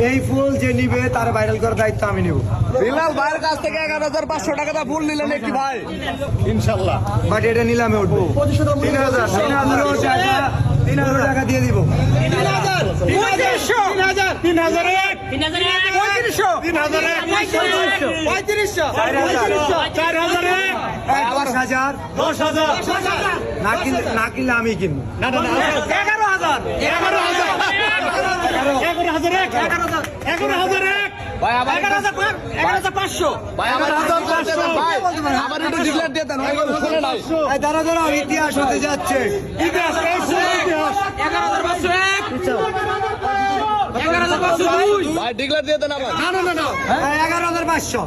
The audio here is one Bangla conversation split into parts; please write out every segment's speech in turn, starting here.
এই ফুল যে নিবে তার ভাইরাল করার দায়িত্ব আমি নিব। বিলাল ভাইয়ের কাছ থেকে 11,500 টাকা ফুল নিলেন একটি ভাই, ইনশাল্লাহ। বাট এটা নিলামে উঠবো 3,000 টাকা দিয়ে দিব। 10,000 না কিনলে আমি কিনবো। 11,000 ভাই আবার 11,500 ভাই আবার আবার একটু ডিক্লেয়ার দিয়ে দেন, শুনে নাই। দাঁড়া ইতিহাস হতে যাচ্ছে। 11,501 11,502 ভাই ডিক্লেয়ার দিয়ে দেন আবার। 11,500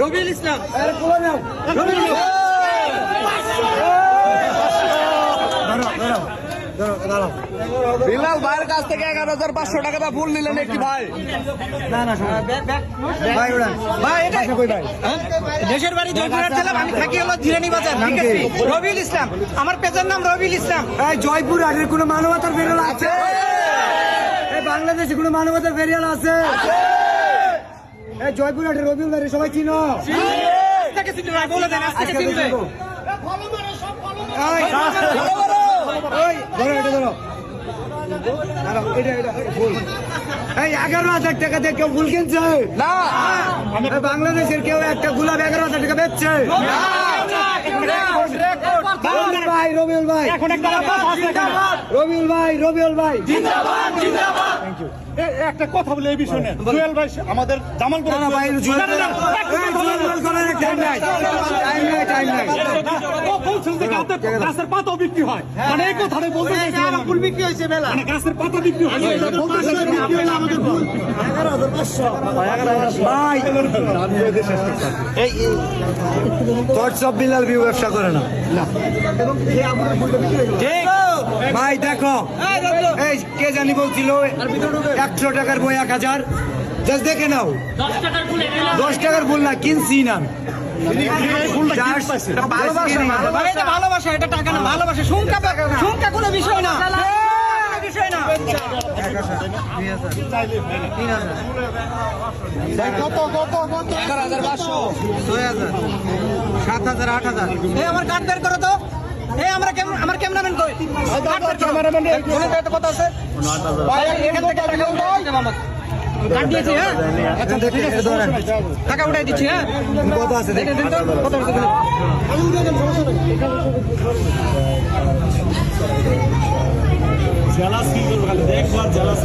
রবিউল ইসলাম বিলাল ভাইয়ের কাছ থেকে 11,500 টাকা ফুল নিলেন একটি ভাই। ভাই উড়ান ভাই এটা কই ভাই দেশের বাড়ি জয়পুরহাট জেলা, আমি থাকি হলো জিরানি বাজার। ঠিক আছে, রবিউল ইসলাম আমার পেজের নাম রবিউল ইসলাম। এই জয়পুর হাটের কোনো মানবতার ফেরিয়াল আছে? এই বাংলাদেশে কোনো মানবতার ফেরিয়াল আছে? এই জয়পুর হাটের রবিউল ভাই সবাই চিনো? আজকে চিনবে না, বলে দেন আজকে চিনবে। ওই ধরো এটা ধরো। ফুল এই 11,000 টাকা দিয়ে কেউ ফুল কিনছে না, বাংলাদেশের কেউ একটা গোলাপ 11,000 টাকা বেচছে? ভাই রবিউল ভাই এখন একটা রবিউল ভাই একটা কথা বলে এই বিষয়ে জুয়েল ভাই আমাদের জামালপুর ভাই বলছেন যে গাছের পাতাও বিক্রি হয়, মানে এই কথাটা বলতে ফুল বিক্রি হয়েছে মেলা, মানে গাছের পাতা বিক্রি হয় আমাদের ফুল। ভাই হোয়াটসঅ্যাপ বিলাল ভিউ ব্যবসা করে না ভাই। দেখো এই কে জানি বলছিল 100 টাকার বই 1,000, জাস্ট দেখে নাও। 10 টাকার ফুল না, কিনছি না। ভালোবাসা, এটা টাকা না, ভালোবাসা। সংখ্যা কোনো বিষয় না, বিষয় না। 11,500 7,000 8,000 এই আমার কার্ড বের করো তো। এই আমার ক্যামেরাম্যান কই? কথা আছে ভাই, এখান থেকে টাকা উঠাও। কার্ড দিয়েছি, হ্যাঁ আচ্ছা ঠিক আছে ধরেন টাকা উঠাই দিচ্ছি, হ্যাঁ। কত আছে দেখেন কত আছে জেলাস কি করবে খালি দেখবার জেলাস